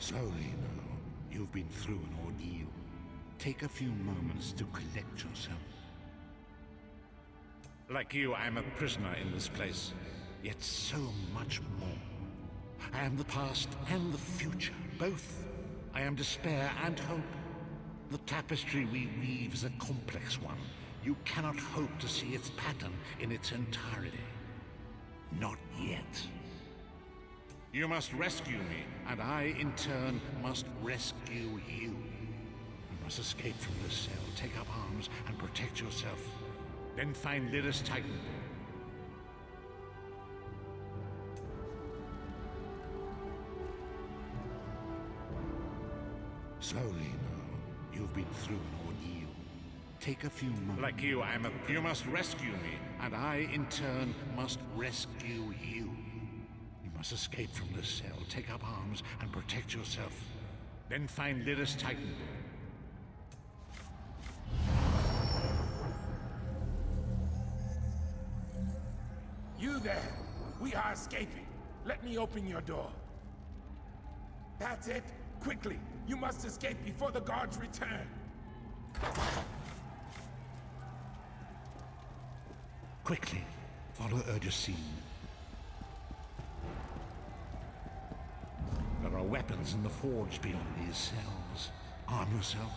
Slowly now. You've been through an ordeal. Take a few moments to collect yourself. Like you, I am a prisoner in this place, yet so much more. I am the past and the future, both. I am despair and hope. The tapestry we weave is a complex one. You cannot hope to see its pattern in its entirety. Not yet. You must rescue me, and I, in turn, must rescue you. You must escape from this cell, take up arms, and protect yourself. Then find Lyris Titan. Slowly now. You've been through an ordeal. Take a few moments. Like you, You must rescue me, and I, in turn, must rescue you. You must escape from this cell, take up arms, and protect yourself. Then find Lyris Titan. You there! We are escaping. Let me open your door. That's it. Quickly! You must escape before the guards return. Quickly, follow Urgesine. There are weapons in the forge beyond these cells. Arm yourself.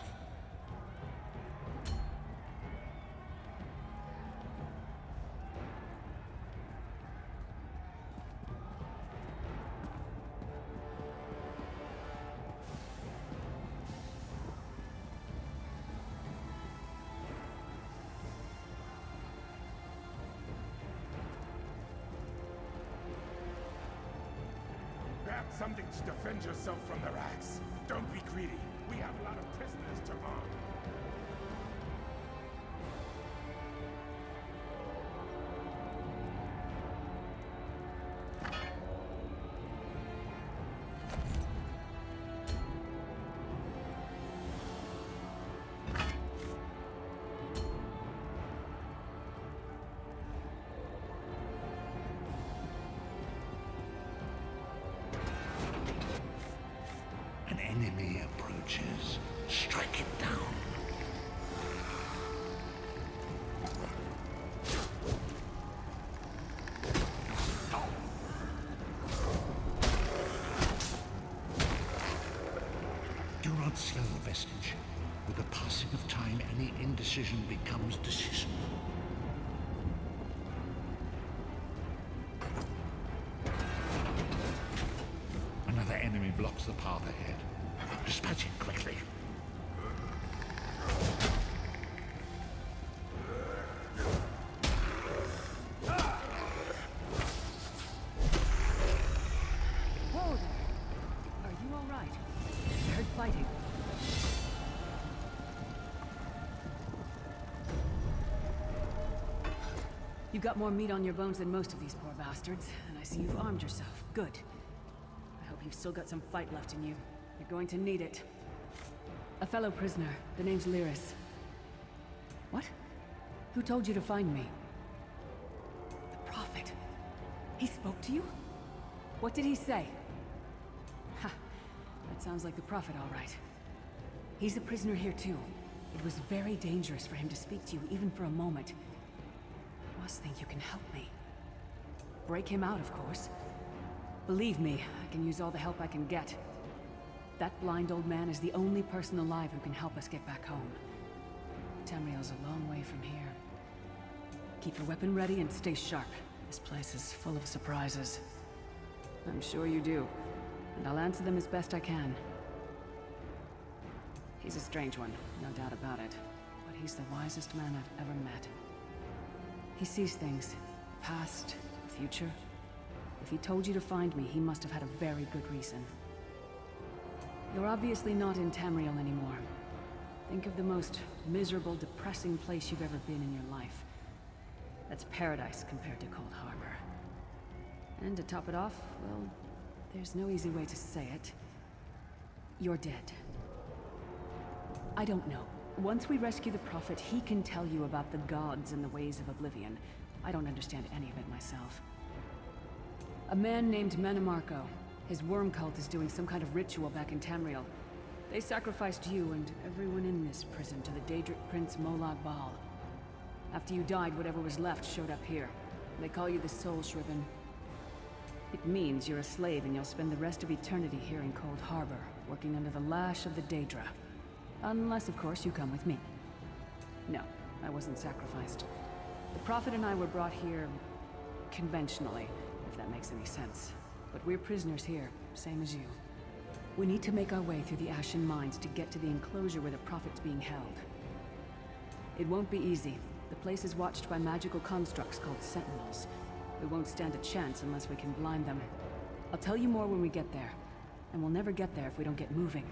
Something to defend yourself from the rats. Don't be greedy. We have a lot of prisoners to arm. An enemy approaches. Strike it down. Do not slow, Vestige. With the passing of time, any indecision becomes decision. Another enemy blocks the path ahead. Dispatch it quickly. Whoa there! Are you all right? I heard fighting. You've got more meat on your bones than most of these poor bastards, and I see you've armed yourself. Good. I hope you've still got some fight left in you. You're going to need it. A fellow prisoner. The name's Lyris. What? Who told you to find me? The Prophet. He spoke to you? What did he say? Ha. That sounds like the Prophet, all right. He's a prisoner here, too. It was very dangerous for him to speak to you, even for a moment. You must think you can help me. Break him out, of course. Believe me, I can use all the help I can get. That blind old man is the only person alive who can help us get back home. Tamriel's a long way from here. Keep your weapon ready and stay sharp. This place is full of surprises. I'm sure you do, and I'll answer them as best I can. He's a strange one, no doubt about it, but he's the wisest man I've ever met. He sees things, past, future. If he told you to find me, he must have had a very good reason. You're obviously not in Tamriel anymore. Think of the most miserable, depressing place you've ever been in your life. That's paradise compared to Cold Harbor. And to top it off, well, there's no easy way to say it. You're dead. I don't know. Once we rescue the Prophet, he can tell you about the gods and the ways of oblivion. I don't understand any of it myself. A man named Manamarco. His worm cult is doing some kind of ritual back in Tamriel. They sacrificed you and everyone in this prison to the Daedric Prince Molag Bal. After you died, whatever was left showed up here. They call you the Soul Shriven. It means you're a slave and you'll spend the rest of eternity here in Cold Harbor, working under the lash of the Daedra. Unless, of course, you come with me. No, I wasn't sacrificed. The Prophet and I were brought here conventionally, if that makes any sense. But we're prisoners here, same as you. We need to make our way through the Ashen Mines to get to the enclosure where the Prophet's being held. It won't be easy. The place is watched by magical constructs called Sentinels. We won't stand a chance unless we can blind them. I'll tell you more when we get there. And we'll never get there if we don't get moving.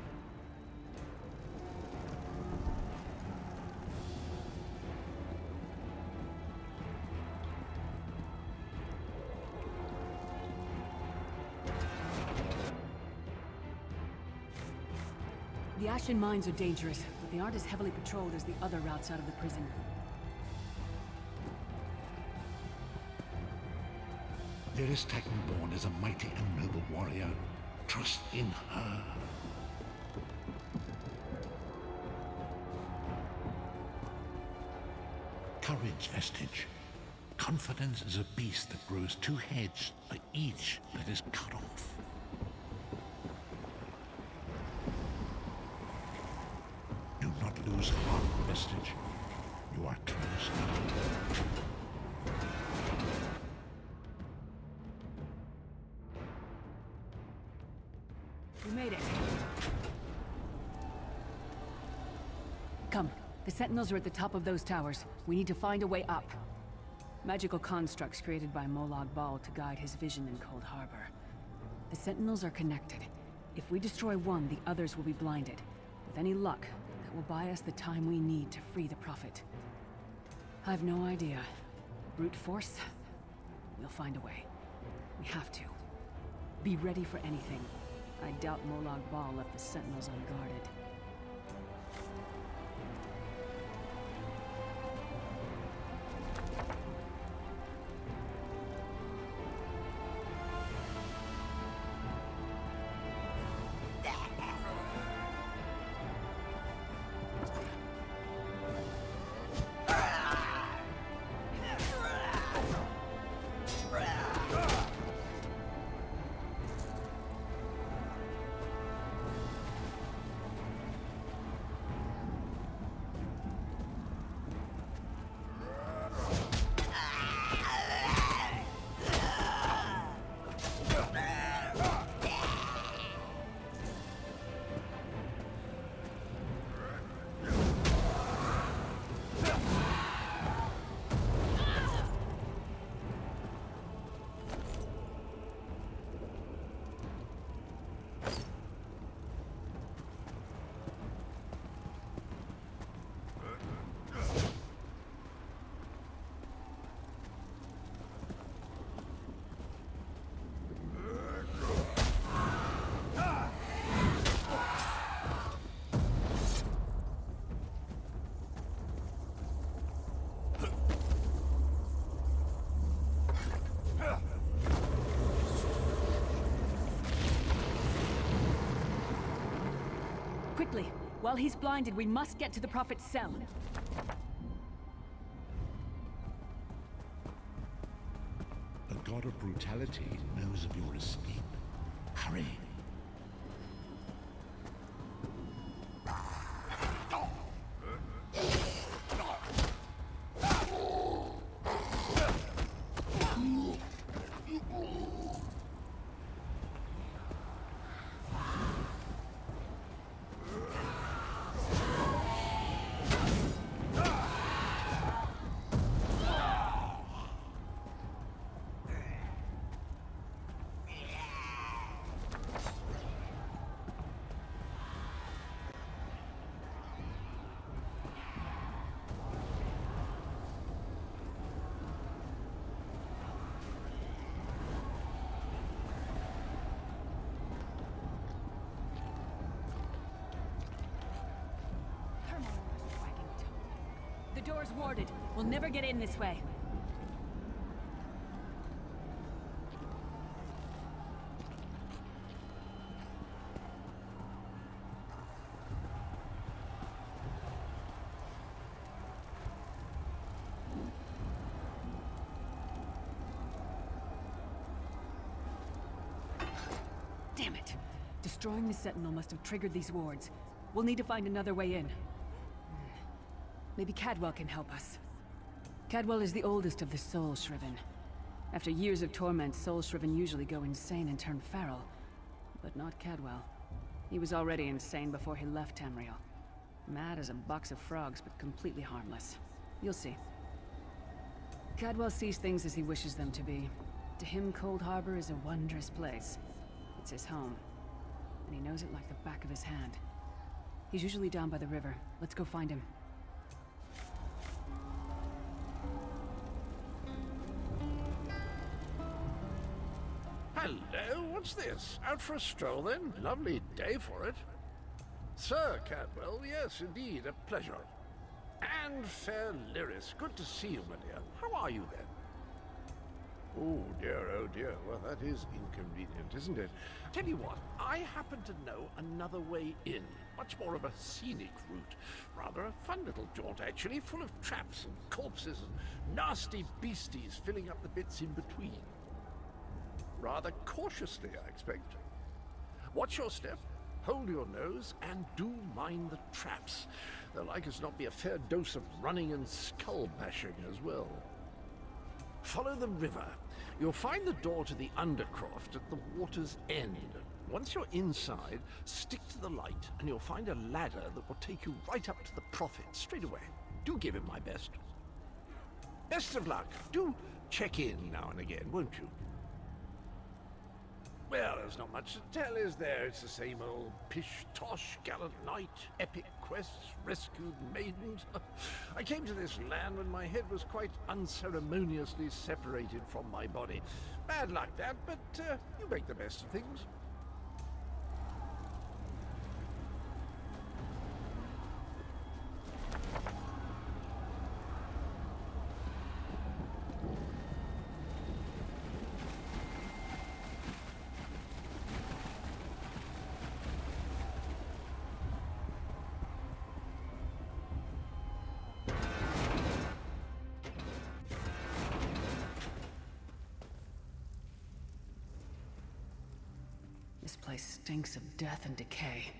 The Ashen Mines are dangerous, but they aren't as heavily patrolled as the other routes out of the prison. Lyris Titanborn is a mighty and noble warrior. Trust in her. Courage, Vestige. Confidence is a beast that grows two heads for each that is cut off. Do not lose heart, Vestige. You are close now. We made it. Come. The Sentinels are at the top of those towers. We need to find a way up. Magical constructs created by Molag Bal to guide his vision in Cold Harbor. The Sentinels are connected. If we destroy one, the others will be blinded. With any luck, that will buy us the time we need to free the Prophet. I've no idea. Brute force? We'll find a way. We have to. Be ready for anything. I doubt Molag Bal left the Sentinels unguarded. Quickly! While he's blinded, we must get to the Prophet's cell. The god of brutality knows of your escape. Hurry! The door's warded. We'll never get in this way. Damn it! Destroying the Sentinel must have triggered these wards. We'll need to find another way in. Maybe Cadwell can help us. Cadwell is the oldest of the Soul Shriven. After years of torment, Soul Shriven usually go insane and turn feral. But not Cadwell. He was already insane before he left Tamriel. Mad as a box of frogs, but completely harmless. You'll see. Cadwell sees things as he wishes them to be. To him, Cold Harbor is a wondrous place. It's his home. And he knows it like the back of his hand. He's usually down by the river. Let's go find him. Hello, what's this? Out for a stroll then? Lovely day for it. Sir Cadwell, yes, indeed, a pleasure. And fair Lyris, good to see you, my dear. How are you then? Oh dear, well that is inconvenient, isn't it? Tell you what, I happen to know another way in. Much more of a scenic route. Rather a fun little jaunt, actually, full of traps and corpses and nasty beasties filling up the bits in between. Rather cautiously, I expect. Watch your step, hold your nose, and do mind the traps. There'll like as not be a fair dose of running and skull-bashing as well. Follow the river. You'll find the door to the Undercroft at the water's end. Once you're inside, stick to the light, and you'll find a ladder that will take you right up to the Prophet straight away. Do give him my best. Best of luck. Do check in now and again, won't you? Well, there's not much to tell, is there? It's the same old pish-tosh, gallant knight, epic quests, rescued maidens. I came to this land when my head was quite unceremoniously separated from my body. Bad luck that, but you make the best of things. This place stinks of death and decay.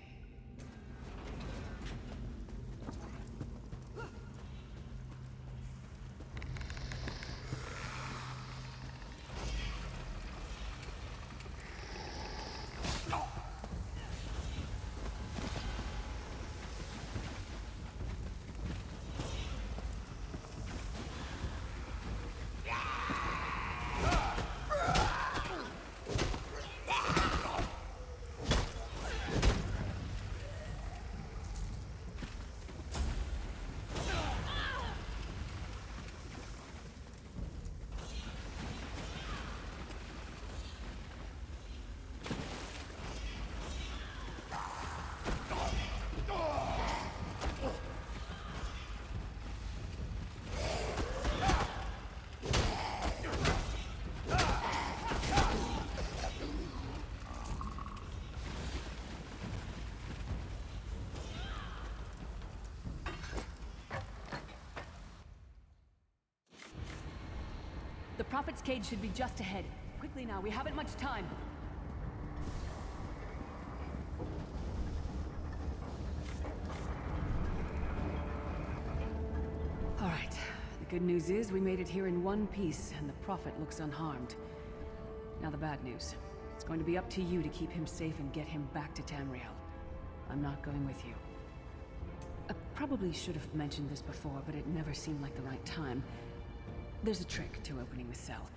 The Prophet's cage should be just ahead. Quickly now, we haven't much time. All right. The good news is we made it here in one piece, and the Prophet looks unharmed. Now the bad news. It's going to be up to you to keep him safe and get him back to Tamriel. I'm not going with you. I probably should have mentioned this before, but it never seemed like the right time. There's a trick to opening the cell.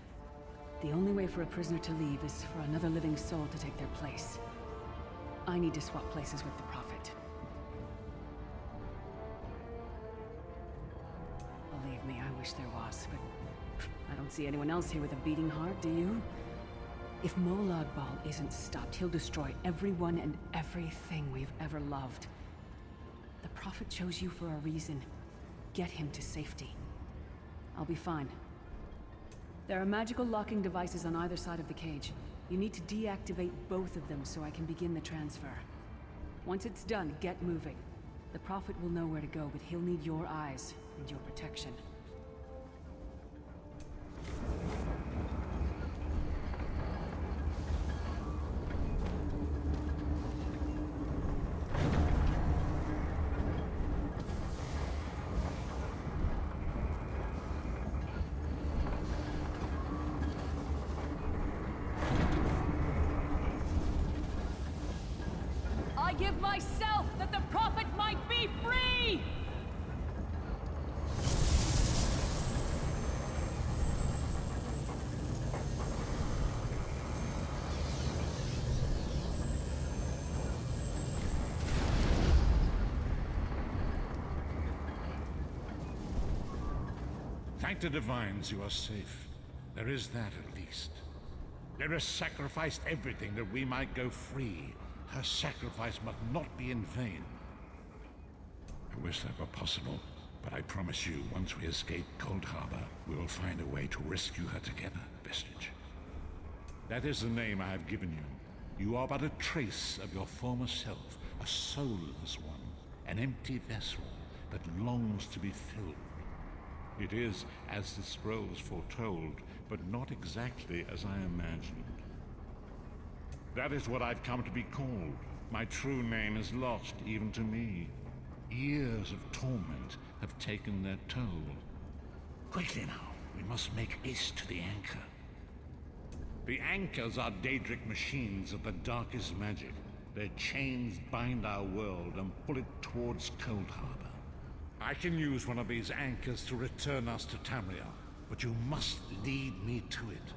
The only way for a prisoner to leave is for another living soul to take their place. I need to swap places with the Prophet. Believe me, I wish there was, but I don't see anyone else here with a beating heart, do you? If Molag Bal isn't stopped, he'll destroy everyone and everything we've ever loved. The Prophet chose you for a reason. Get him to safety. I'll be fine. There are magical locking devices on either side of the cage. You need to deactivate both of them so I can begin the transfer. Once it's done, get moving. The Prophet will know where to go, but he'll need your eyes and your protection. I give myself that the Prophet might be free! Thank the divines you are safe. There is that at least. Lyris sacrificed everything that we might go free. Her sacrifice must not be in vain. I wish that were possible, but I promise you, once we escape Cold Harbor, we will find a way to rescue her together, Vestige. That is the name I have given you. You are but a trace of your former self, a soulless one, an empty vessel that longs to be filled. It is as the scrolls foretold, but not exactly as I imagined. That is what I've come to be called. My true name is lost, even to me. Years of torment have taken their toll. Quickly now, we must make haste to the anchor. The anchors are Daedric machines of the darkest magic. Their chains bind our world and pull it towards Cold Harbor. I can use one of these anchors to return us to Tamriel, but you must lead me to it.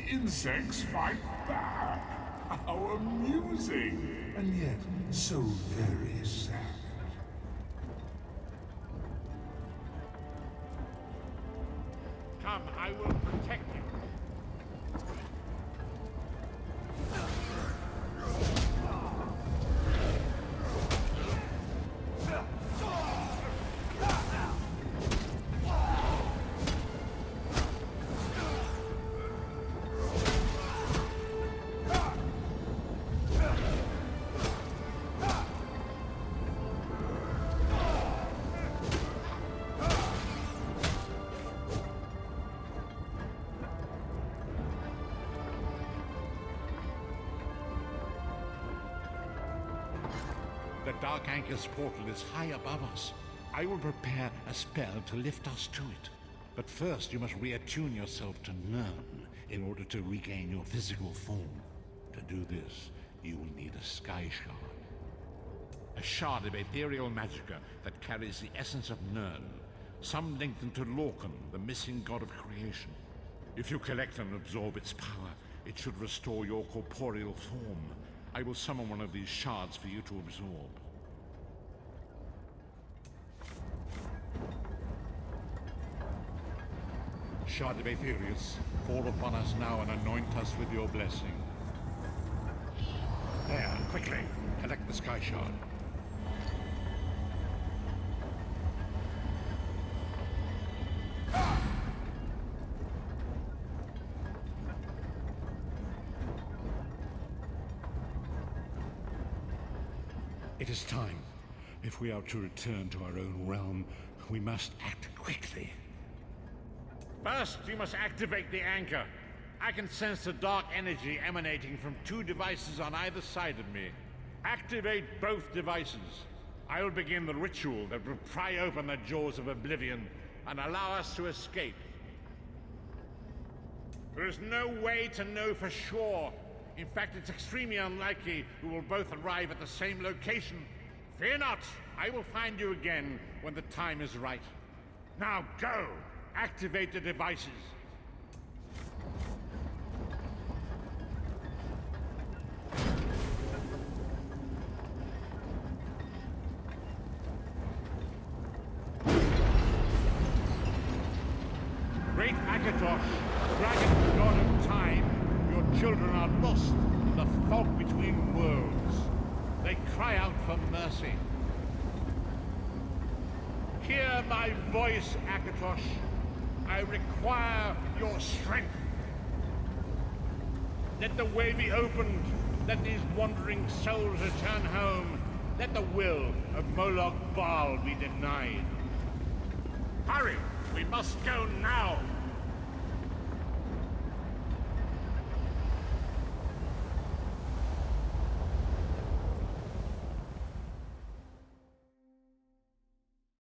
insects fight back. How amusing, and yet so very sad. Come, I will protect you. The Dark Anchor's portal is high above us. I will prepare a spell to lift us to it. But first you must reattune yourself to Nern in order to regain your physical form. To do this, you will need a sky shard. A shard of ethereal magicka that carries the essence of Nern, some linked into Lorcan, the missing god of creation. If you collect and absorb its power, it should restore your corporeal form. I will summon one of these shards for you to absorb. Shard of Aetherius, fall upon us now and anoint us with your blessing. There, quickly, collect the Sky Shard. It is time. If we are to return to our own realm, we must act quickly. First, you must activate the anchor. I can sense the dark energy emanating from two devices on either side of me. Activate both devices. I will begin the ritual that will pry open the jaws of oblivion and allow us to escape. There is no way to know for sure. In fact, it's extremely unlikely we will both arrive at the same location. Fear not, I will find you again when the time is right. Now go! Activate the devices. Great Akatosh, dragon god of time, your children are lost in the fog between worlds. They cry out for mercy. Hear my voice, Akatosh. I require your strength. Let the way be opened. Let these wandering souls return home. Let the will of Moloch Baal be denied. Hurry! We must go now!